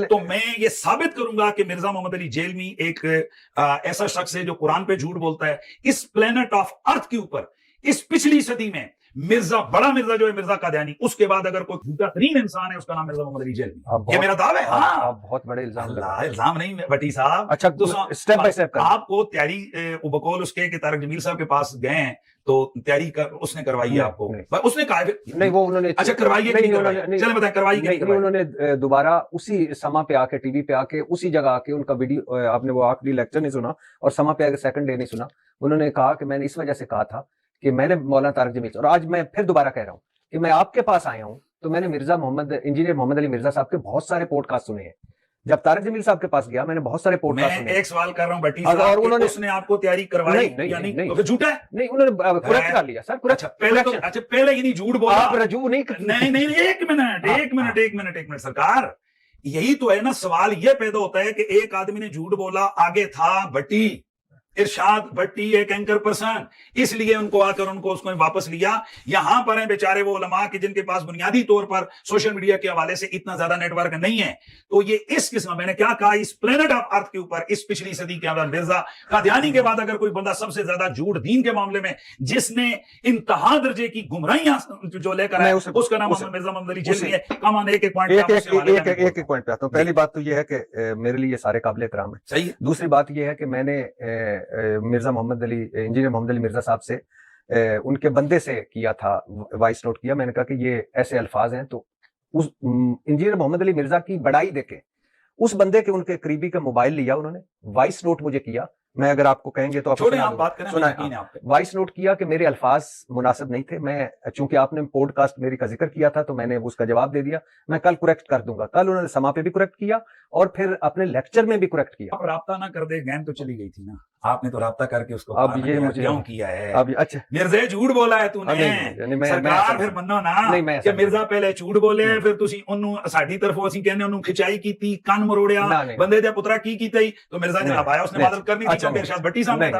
تو میں یہ ثابت کروں گا کہ مرزا محمد علی جیلمی ایک ایسا شخص ہے جو قرآن پہ جھوٹ بولتا ہے. اس پلینٹ آف ارتھ کے اوپر اس پچھلی صدی میں بڑا مرزا جو ہے مرزا قادیانی، اس کے بعد اگر کوئی جھوٹا ترین انسان ہے اس کا نام مرزا محمد علی جیلمی. یہ میرا دعویٰ ہے. ہاں بہت بڑے الزام نہیں بٹی صاحب. اچھا اسٹیپ بائی اسٹیپ آپ کو تیاری بقول اس کے کہ طارق جمیل صاحب کے پاس گئے ہیں تو تیاری اس نے کروائی ہے آپ کو؟ اس نے کہا نہیں وہ انہوں نے اچھا کروائی ہے. چلیں بتائیں کروائی نہیں. انہوں نے دوبارہ اسی سما پہ آ کے ٹی وی پہ آ کے اسی جگہ آ کے ان کا ویڈیو آپ نے وہ آخری لیکچر نہیں سنا اور سما پہ آ کے سیکنڈ ڈے نہیں سنا. انہوں نے کہا کہ میں نے اس وجہ سے کہا تھا کہ میں نے مولانا طارق جمیل اور آج میں پھر دوبارہ کہہ رہا ہوں کہ میں آپ کے پاس آیا ہوں تو میں نے انجینئر محمد علی مرزا صاحب کے بہت سارے پوڈ کاسٹ سنے ہیں. جب طارق جمیل صاحب کے پاس گیا میں نے بہت سارے پوڈ کاسٹ سنے. ایک سوال کر رہا ہوں بٹی صاحب، انہوں نے اس نے آپ کو تیاری کروائی یعنی جھوٹا ہے؟ نہیں انہوں نے کریکٹ کر لیا سر. اچھا پہلے ہی نہیں جھوٹ بولا آپ رجوع نہیں. ایک منٹ سرکار، یہی تو ہے نا سوال. یہ پیدا ہوتا ہے کہ ایک آدمی نے جھوٹ بولا، آگے تھا بٹی ارشاد بٹی ایک اینکر پرسن، اس لیے ان کو آ کر اس کو واپس لیا. یہاں پر ہیں بیچارے وہ علماء کہ جن کے پاس بنیادی طور پر سوشل میڈیا کے حوالے سے اتنا زیادہ نیٹ ورک نہیں ہے. تو یہ اس قسم میں نے کیا کہا، اس پلینٹ آف ارتھ کے اوپر اس پچھلی صدی کے اندر مرزا قادیانی کے بعد اگر کوئی بندہ سب سے زیادہ جھوٹ دین کے معاملے میں جس نے انتہا درجے کی گمراہیاں جو لے کر آئے اس کا نام مرزا محمد علی جیلمی ہے. کمان ایک پوائنٹ پہ آتا ہوں. پہلی بات تو یہ ہے کہ میرے لیے سارے قابل احترام ہے. صحیح. دوسری بات یہ ہے کہ میں نے مرزا محمد علی انجینئر محمد علی مرزا صاحب سے ان کے بندے سے کیا تھا وائس نوٹ کیا. میں نے کہا کہ یہ ایسے الفاظ ہیں تو اس انجینئر محمد علی مرزا کی بڑائی دیکھیں. اس بندے کے ان کے قریبی کا موبائل لیا انہوں نے وائس نوٹ مجھے کیا. میں اگر آپ کو کہیں گے تو آپ سنا وائس نوٹ کیا کہ میرے الفاظ مناسب نہیں تھے. میں چونکہ آپ نے پوڈ کاسٹ میری کا ذکر کیا تھا تو میں نے اس کا جواب دے دیا. میں کل کریکٹ کر دوں گا. کل انہوں نے سما پہ بھی کریکٹ کیا اور پھر اپنے لیکچر میں بھی کریکٹ کیا. آپ رابطہ نہ کر دے گین تو چلی گئی تھی نا. آپ نے تو رابطہ کر کے اس کو اب یہ مجھے کیوں کیا ہے؟ اچھا مرزا جھوٹ بولا ہے تو نے سرکار پھر منو نا کہ مرزا پہلے جھوٹ بولے پھر تسی انہوں ساڈی طرفوں اسی کہنے انہوں کھچائی کیتی کن مروڑیا بندے دے پترا کی کیتی تو مرزا نے لایا اس نے مدد کرنی تھی کیونکہ ارشاد بٹی سامنے تھا.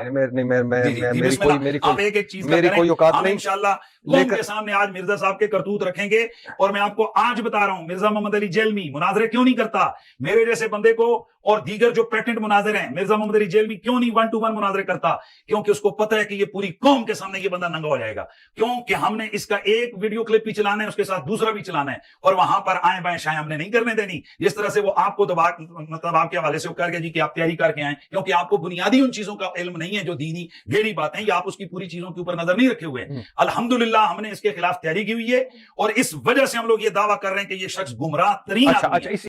ایک چیز میری اوقات نہیں. انشاءاللہ لوگوں کے سامنے آج مرزا صاحب کے کرتوت رکھیں گے اور میں آپ کو آج بتا رہا ہوں مرزا محمد علی جیلمی مناظرے کیوں نہیں کرتا. میرے جیسے بندے کو اور دیگر جو پیٹنٹ مناظر ہیں مرزا محمد علی جیلمی کیوں نہیں 1-to-1 مناظرے کرتا؟ کیونکہ اس کو پتہ ہے کہ یہ پوری قوم کے سامنے یہ بندہ ننگا ہو جائے گا. کیونکہ ہم نے اس کا ایک ویڈیو کلپ بھی چلانا ہے اس کے ساتھ دوسرا بھی چلانا ہے اور وہاں پر آئیں بائیں شائیں ہم نے نہیں کرنے دینی. جس طرح سے وہ آپ کو مطلب آپ کے حوالے سے کر کے جی کہ آپ تیاری کر کے آئیں کیونکہ آپ کو بنیادی ان چیزوں کا علم نہیں ہے جو دینی گہری باتیں یا آپ اس کی پوری چیزوں کے اوپر نظر نہیں رکھے ہوئے. الحمدللہ ہم نے اس کے خلاف تیاری کی ہوئی ہے اور اس وجہ سے ہم لوگ یہ دعویٰ کر رہے ہیں کہ یہ شخص گمراہ ترین